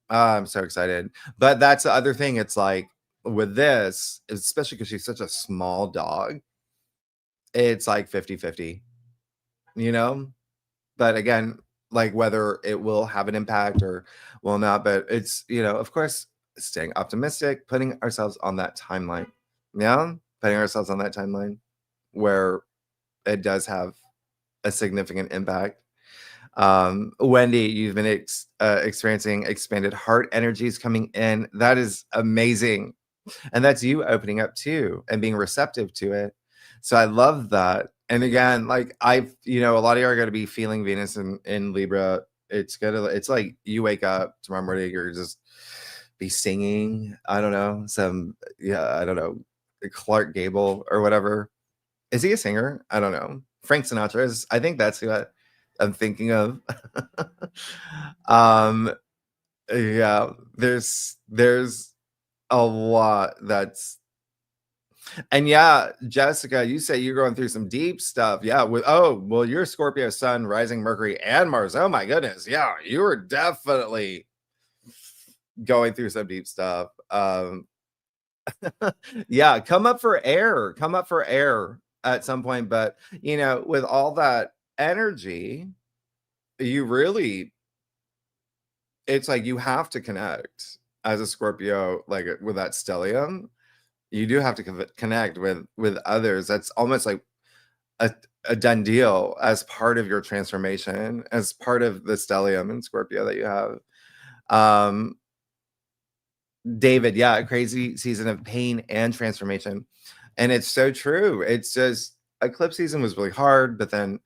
S1: I'm so excited. But that's the other thing. It's like with this, especially because she's such a small dog, it's like 50-50, But again, like whether it will have an impact or will not, but it's, of course, staying optimistic, putting ourselves on that timeline. Yeah. Putting ourselves on that timeline where it does have a significant impact. Wendy, you've been experiencing expanded heart energies coming in. That is amazing. And that's you opening up too and being receptive to it. So I love that. And again, like a lot of you are going to be feeling Venus in Libra. It's like you wake up tomorrow morning, you're just be singing. I don't know, I don't know, Clark Gable or whatever. Is he a singer? I don't know. Frank Sinatra is, I think that's who I'm thinking of. Yeah, there's a lot and yeah, Jessica, you say you're going through some deep stuff. Yeah, you're Scorpio sun, rising Mercury and Mars. Oh my goodness. Yeah, you were definitely going through some deep stuff. Yeah, come up for air at some point, but with all that energy, it's like you have to connect as a Scorpio, like with that stellium. You do have to connect with others. That's almost like a done deal as part of your transformation, as part of the stellium in Scorpio that you have. David, yeah, a crazy season of pain and transformation. And it's so true. It's just eclipse season was really hard, but then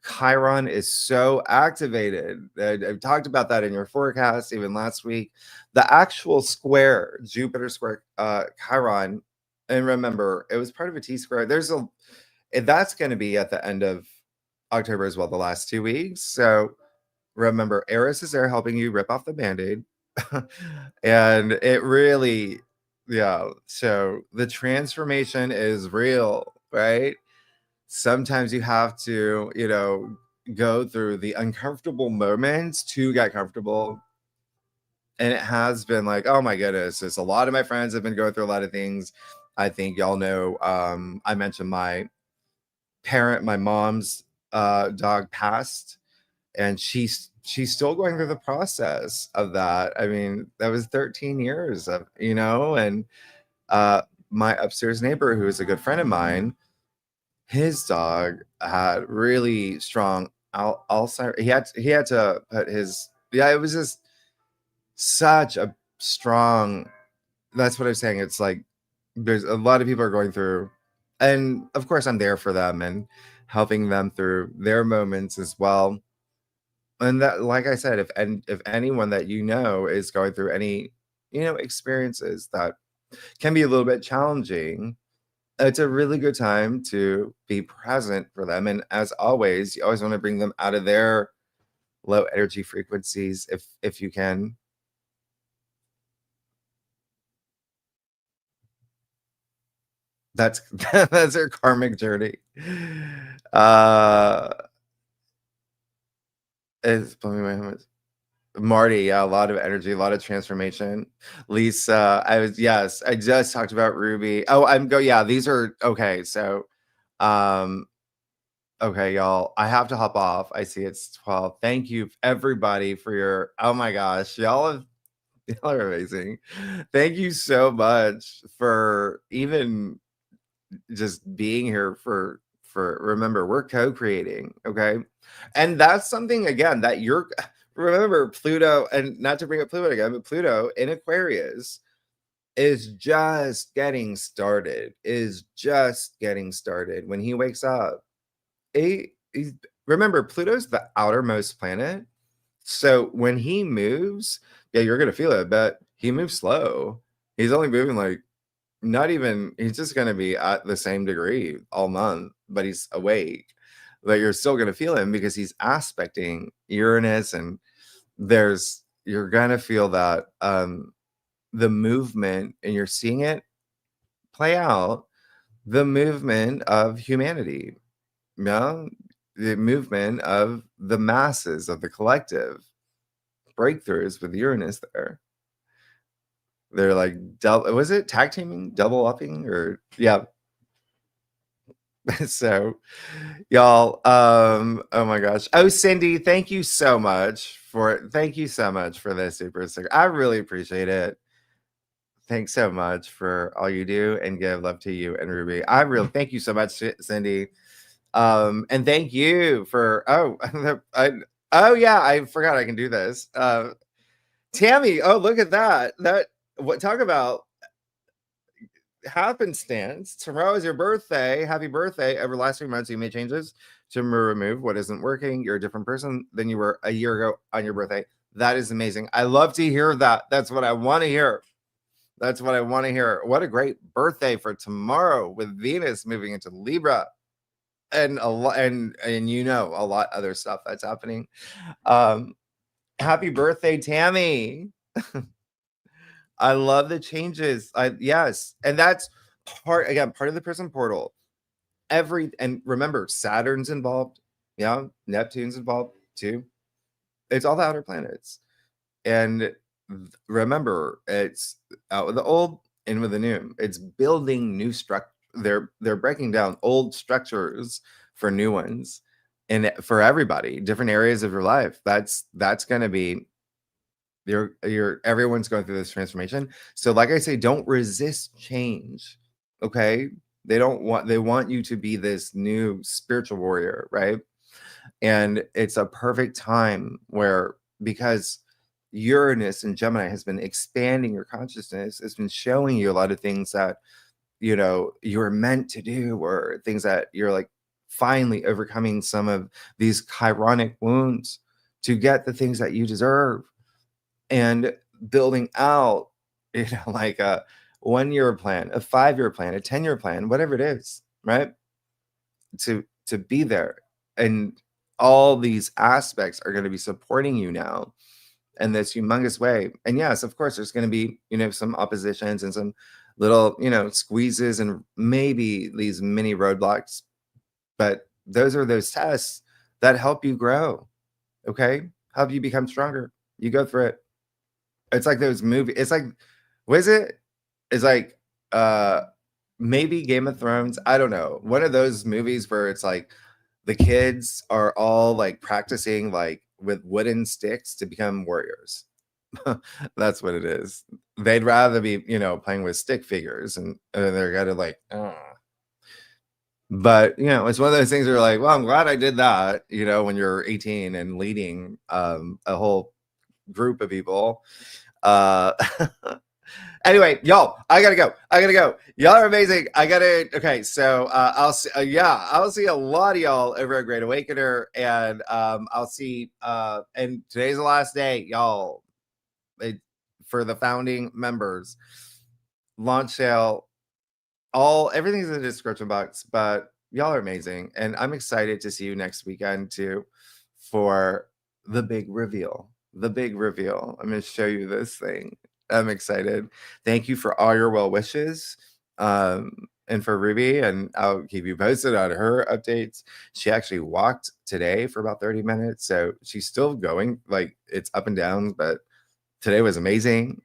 S1: Chiron is so activated. I've talked about that in your forecast even last week. The actual square, Jupiter square Chiron, and remember, it was part of a T square. That's going to be at the end of October as well, the last 2 weeks. So remember, Eris is there helping you rip off the Band-Aid. And it really, yeah. So the transformation is real, right? Sometimes you have to, go through the uncomfortable moments to get comfortable. And it has been like, oh my goodness, it's a lot of my friends have been going through a lot of things. I think y'all know, I mentioned my mom's dog passed, and she's still going through the process of that. I mean, that was 13 years of, and my upstairs neighbor, who is a good friend of mine, his dog had really strong Alzheimer's. He had to put his, it was just such a strong, that's what I'm saying. It's like there's a lot of people are going through, and of course I'm there for them and helping them through their moments as well. And that, like I said, if anyone that you know is going through any, experiences that can be a little bit challenging, it's a really good time to be present for them. And as always, you always want to bring them out of their low energy frequencies if you can. That's that's their karmic journey. It's Marty, yeah, a lot of energy, a lot of transformation. Lisa, I just talked about Ruby. Oh, yeah, these are okay. So, um, okay, y'all, I have to hop off. I see it's 12. Thank you, everybody, for your, oh my gosh, y'all are amazing. Thank you so much for even just being here for remember, we're co-creating, okay? And that's something again that you're remember Pluto, and not to bring up Pluto again, but Pluto in Aquarius is just getting started, when he wakes up. Remember, Pluto's the outermost planet. So when he moves, yeah, you're gonna feel it, but he moves slow. He's only moving like not even, he's just going to be at the same degree all month, but he's awake. But you're still going to feel him because he's aspecting Uranus, and you're going to feel that the movement, and you're seeing it play out, the movement of humanity, the movement of the masses, of the collective breakthroughs with Uranus there. They're like was it tag teaming, double upping, or yeah. So y'all, oh my gosh. Oh, Cindy, thank you so much for this super sticker. I really appreciate it. Thanks so much for all you do and give. Love to you and Ruby. I really thank you so much, Cindy. And thank you for oh yeah, I forgot I can do this. Tammy, oh look at that. Talk about happenstance. Tomorrow is your birthday. Happy birthday. Over the last 3 months, you made changes to remove what isn't working. You're a different person than you were a year ago on your birthday. That is amazing. I love to hear that. That's what I want to hear. What a great birthday for tomorrow, with Venus moving into Libra, and a lot, and a lot other stuff that's happening. Happy birthday, Tammy. I love the changes. Yes. And that's part of the Prism portal. And remember, Saturn's involved. Yeah. Neptune's involved too. It's all the outer planets. And remember, it's out with the old, in with the new. It's building new structure. They're breaking down old structures for new ones. And for everybody, different areas of your life. That's going to be everyone's going through this transformation. So like I say, don't resist change. Okay. They want you to be this new spiritual warrior, right? And it's a perfect time because Uranus and Gemini has been expanding your consciousness. It's been showing you a lot of things that you're meant to do, or things that you're like finally overcoming some of these chironic wounds to get the things that you deserve, and building out, like a 1-year plan, a 5-year plan, a 10-year plan, whatever it is, right? To be there. And all these aspects are going to be supporting you now in this humongous way. And yes, of course, there's going to be, some oppositions and some little, squeezes, and maybe these mini roadblocks. But those are those tests that help you grow. Okay. Help you become stronger. You go through it. It's like those movies. It's like, what is it? It's like, maybe Game of Thrones. I don't know. One of those movies where it's like the kids are all like practicing like with wooden sticks to become warriors. That's what it is. They'd rather be, playing with stick figures, and they're gonna like, but it's one of those things where you're like, well, I'm glad I did that, when you're 18 and leading a whole group of people. Anyway, y'all, I gotta go. Y'all are amazing. Okay, so I'll see, I'll see a lot of y'all over at Great Awakener, and I'll see and today's the last day, y'all, for the founding members launch sale. Everything's in the description box, but y'all are amazing, and I'm excited to see you next weekend too for the big reveal. I'm going to show you this thing. I'm excited. Thank you for all your well wishes, and for Ruby, and I'll keep you posted on her updates. She actually walked today for about 30 minutes, so she's still going. Like, it's up and down, but today was amazing.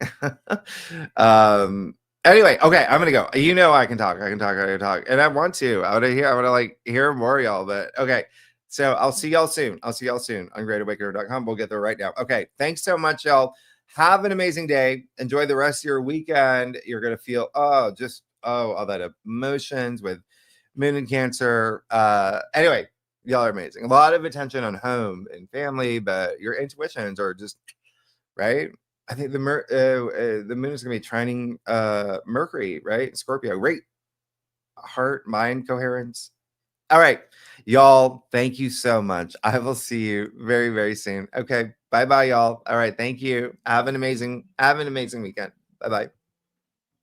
S1: Anyway, okay, I'm gonna go. You know, I can talk, and I want to. I want to hear more, y'all. But okay, so I'll see y'all soon. On greatawakener.com. We'll get there right now. Okay, thanks so much, y'all. Have an amazing day. Enjoy the rest of your weekend. You're gonna feel all that emotions with Moon and Cancer. Anyway, y'all are amazing. A lot of attention on home and family, but your intuitions are just right. I think the moon is going to be trining Mercury, right? Scorpio, right? Heart, mind coherence. All right, y'all. Thank you so much. I will see you very, very soon. Okay, bye, y'all. All right, thank you. Have an amazing weekend. Bye.